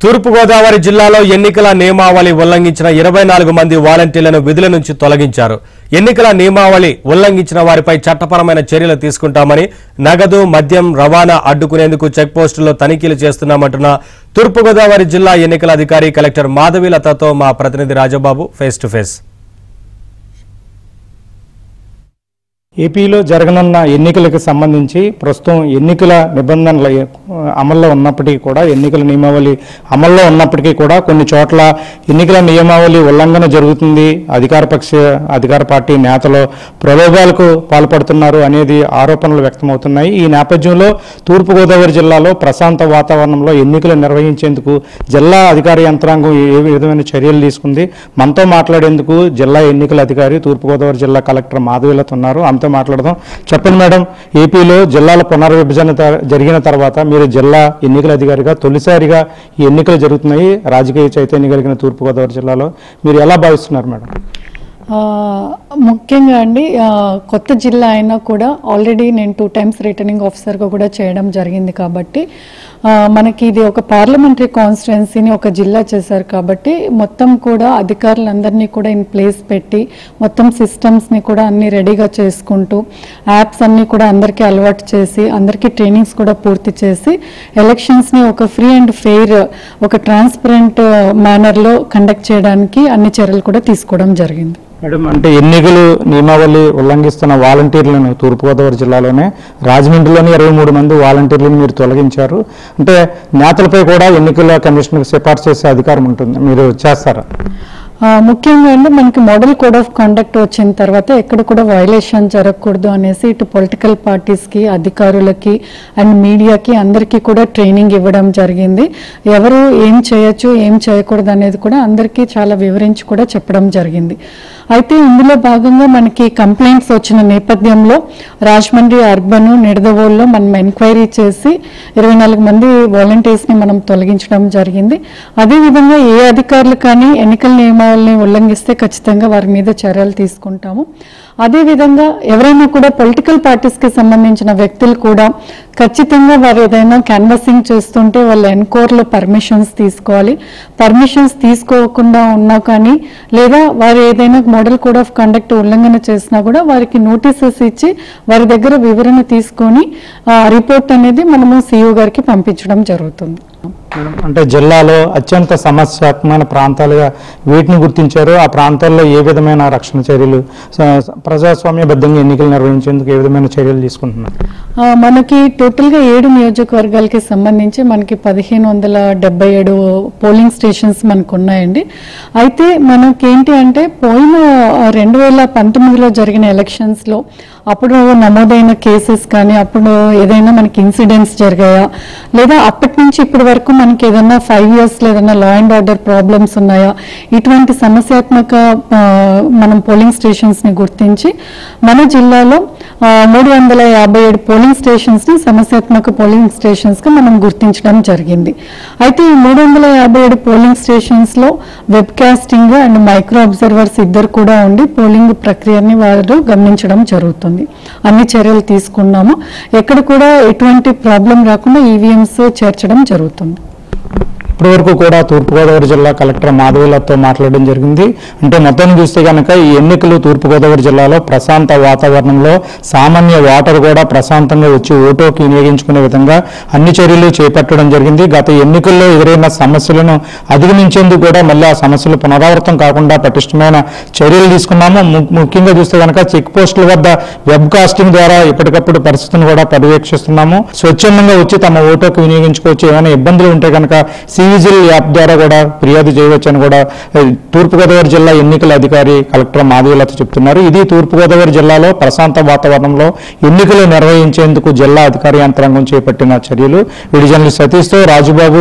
తూర్పుగోదావరి జిల్లాలో ఎన్నికల నియమావళి ఉల్లంఘించిన 24 మంది వాలంటీర్లను విధుల నుంచి తొలగించారు. ఎన్నికల నియమావళి ఉల్లంఘించిన వారిపై చట్టపరమైన చర్యలు తీసుకుంటామని, నగదు మద్యం రవాణా అడ్డుకునేందుకు చెక్పోస్టుల్లో తనిఖీలు చేస్తున్నామంటున్న తూర్పుగోదావరి జిల్లా ఎన్నికల అధికారి కలెక్టర్ మాధవీలతతో మా ప్రతినిధి రాజబాబు ఫేస్ టు ఫేస్. ఏపీలో జరగనున్న ఎన్నికలకు సంబంధించి ప్రస్తుతం ఎన్నికల నిబంధనలు అమల్లో ఉన్నప్పటికీ కూడా, ఎన్నికల నియమావళి అమల్లో ఉన్నప్పటికీ కూడా కొన్ని చోట్ల ఎన్నికల నియమావళి ఉల్లంఘన జరుగుతుంది, అధికార పార్టీ నేతలు ప్రలోభాలకు పాల్పడుతున్నారు అనేది ఆరోపణలు వ్యక్తమవుతున్నాయి. ఈ నేపథ్యంలో తూర్పుగోదావరి జిల్లాలో ప్రశాంత వాతావరణంలో ఎన్నికలు నిర్వహించేందుకు జిల్లా అధికార యంత్రాంగం ఏ విధమైన చర్యలు తీసుకుంది? మనతో మాట్లాడేందుకు జిల్లా ఎన్నికల అధికారి తూర్పుగోదావరి జిల్లా కలెక్టర్ మాధవీలత ఉన్నారు. మాట్లాడదాం. చెప్పండి మేడం, ఏపీలో జిల్లాల పునర్విభజన జరిగిన తర్వాత మీరు జిల్లా ఎన్నికల అధికారిగా తొలిసారిగా ఈ ఎన్నికలు జరుగుతున్నాయి. రాజకీయ చైతన్యం కలిగిన తూర్పుగోదావరి జిల్లాలో మీరు ఎలా భావిస్తున్నారు మేడం? ముఖ్యంగా అండి, కొత్త జిల్లా అయినా కూడా ఆల్రెడీ నేను 2 times రిటర్నింగ్ ఆఫీసర్గా కూడా చేయడం జరిగింది. కాబట్టి మనకి ఇది ఒక పార్లమెంటరీ కాన్స్టిట్యుయెన్సీని ఒక జిల్లా చేశారు. కాబట్టి మొత్తం కూడా అధికారులందరినీ కూడా ఇన్ ప్లేస్ పెట్టి మొత్తం సిస్టమ్స్ని కూడా అన్ని రెడీగా చేసుకుంటూ యాప్స్ అన్నీ కూడా అందరికీ అలవాటు చేసి అందరికీ ట్రైనింగ్స్ కూడా పూర్తి చేసి ఎలక్షన్స్ని ఒక ఫ్రీ అండ్ ఫెయిర్, ఒక ట్రాన్స్పరెంట్ మేనర్లో కండక్ట్ చేయడానికి అన్ని చర్యలు కూడా తీసుకోవడం జరిగింది. మేడం, అంటే ఎన్నికలు నియమావళి ఉల్లంఘిస్తున్న వాలంటీర్లను తూర్పుగోదావరి జిల్లాలోనే రాజమండ్రిలోని 23 మంది వాలంటీర్లను మీరు తొలగించారు. అంటే నేతలపై కూడా ఎన్నికల కమిషన్కి సిఫార్సు చేసే అధికారం ఉంటుంది, మీరు చేస్తారా? ముఖ్యంగా అండి, మనకి మోడల్ కోడ్ ఆఫ్ కండక్ట్ వచ్చిన తర్వాత ఎక్కడ కూడా వైలేషన్ జరగకూడదు అనేసి ఇటు పొలిటికల్ పార్టీస్కి, అధికారులకి అండ్ మీడియాకి అందరికీ కూడా ట్రైనింగ్ ఇవ్వడం జరిగింది. ఎవరు ఏం చేయొచ్చు, ఏం చేయకూడదు అనేది కూడా అందరికీ చాలా వివరించి కూడా చెప్పడం జరిగింది. అయితే ఇందులో భాగంగా మనకి కంప్లైంట్స్ వచ్చిన నేపథ్యంలో రాజమండ్రి అర్బన్, నిడదవోల్లో మనం ఎంక్వైరీ చేసి 24 మంది వాలంటీర్స్ని మనం తొలగించడం జరిగింది. అదేవిధంగా ఏ అధికారులు కానీ ఎన్నికల నియమావళిని ఉల్లంఘిస్తే ఖచ్చితంగా వారి మీద చర్యలు తీసుకుంటాము. అదేవిధంగా ఎవరైనా కూడా పొలిటికల్ పార్టీస్కి సంబంధించిన వ్యక్తులు కూడా ఖచ్చితంగా వారు ఏదైనా క్యాన్వాసింగ్ చేస్తుంటే వాళ్ళ ఎన్కోర్లో పర్మిషన్స్ తీసుకోవాలి. పర్మిషన్స్ తీసుకోకుండా ఉన్నా కానీ, లేదా వారు ఏదైనా మోడల్ కోడ్ ఆఫ్ కండక్ట్ ఉల్లంఘన చేసినా కూడా వారికి నోటీసెస్ ఇచ్చి వారి దగ్గర వివరణ తీసుకొని రిపోర్ట్ అనేది మనము సిఇఓ గారికి పంపించడం జరుగుతుంది. అంటే జిల్లాలో అత్యంత సమస్యాత్మకమైన ప్రాంతాలుగా వీటిని గుర్తించారు. ఆ ప్రాంతాల్లో ఏ విధమైన రక్షణ చర్యలు, ప్రజాస్వామ్యబద్ధంగా ఎన్నికలు నిర్వహించేందుకు ఏ విధమైన చర్యలు తీసుకుంటున్నారు? మనకి టోటల్గా 7 నియోజకవర్గాలకి సంబంధించి మనకి 1577 పోలింగ్ స్టేషన్స్ మనకు ఉన్నాయండి. అయితే మనకేంటి అంటే పోయిన 2019లో జరిగిన ఎలక్షన్స్లో అప్పుడు నమోదైన కేసెస్ కానీ, అప్పుడు ఏదైనా మనకి ఇన్సిడెంట్స్ జరిగాయా, లేదా అప్పటి నుంచి ఇప్పటి వరకు మనకి ఏదైనా 5 yearsలో ఏదైనా లా అండ్ ఆర్డర్ ప్రాబ్లమ్స్ ఉన్నాయా, ఇటువంటి సమస్యాత్మక మనం పోలింగ్ స్టేషన్స్ని గుర్తించి మన జిల్లాలో 357 పోలింగ్ స్టేషన్స్ని సమస్యాత్మక పోలింగ్ స్టేషన్స్గా మనం గుర్తించడం జరిగింది. అయితే ఈ 357 పోలింగ్ స్టేషన్స్లో web casting and micro observers ఇద్దరు కూడా ఉండి పోలింగ్ ప్రక్రియని వారు గమనించడం జరుగుతుంది. అన్ని చర్యలు తీసుకున్నాము. ఎక్కడ కూడా ఎటువంటి ప్రాబ్లం రాకుండా ఈవీఎంస్ చేర్చడం జరుగుతుంది. ఇప్పటివరకు కూడా తూర్పుగోదావరి జిల్లా కలెక్టర్ మాధవీలతో మాట్లాడడం జరిగింది. అంటే మొత్తం చూస్తే కనుక ఈ ఎన్నికలు తూర్పుగోదావరి జిల్లాలో ప్రశాంత వాతావరణంలో సామాన్య ఓటర్ కూడా ప్రశాంతంగా వచ్చి ఓటుకి వినియోగించుకునే విధంగా అన్ని చర్యలు చేపట్టడం జరిగింది. గత ఎన్నికల్లో ఎదురైన సమస్యలను అధిగమించేందుకు కూడా మళ్ళీ ఆ సమస్యలు పునరావృతం కాకుండా పటిష్టమైన చర్యలు తీసుకున్నాము. ముఖ్యంగా చూస్తే కనుక చెక్ పోస్టుల వద్ద వెబ్ కాస్టింగ్ ద్వారా ఎప్పటికప్పుడు పరిస్థితిని కూడా పర్యవేక్షిస్తున్నాము. స్వచ్ఛందంగా వచ్చి తమ ఓటుకి వినియోగించుకోవచ్చు. ఏమైనా ఇబ్బందులు ఉంటే కనుక సివిజిల్ యాప్ ద్వారా కూడా ఫిర్యాదు చేయవచ్చని కూడా తూర్పుగోదావరి జిల్లా ఎన్నికల అధికారి కలెక్టర్ మాధవీలత చెప్తున్నారు. ఇది తూర్పుగోదావరి జిల్లాలో ప్రశాంత వాతావరణంలో ఎన్నికలు నిర్వహించేందుకు జిల్లా అధికార యంత్రాంగం చేపట్టిన చర్యలు. వీడియో జర్నలిస్ట్ సతీష్తో రాజుబాబు.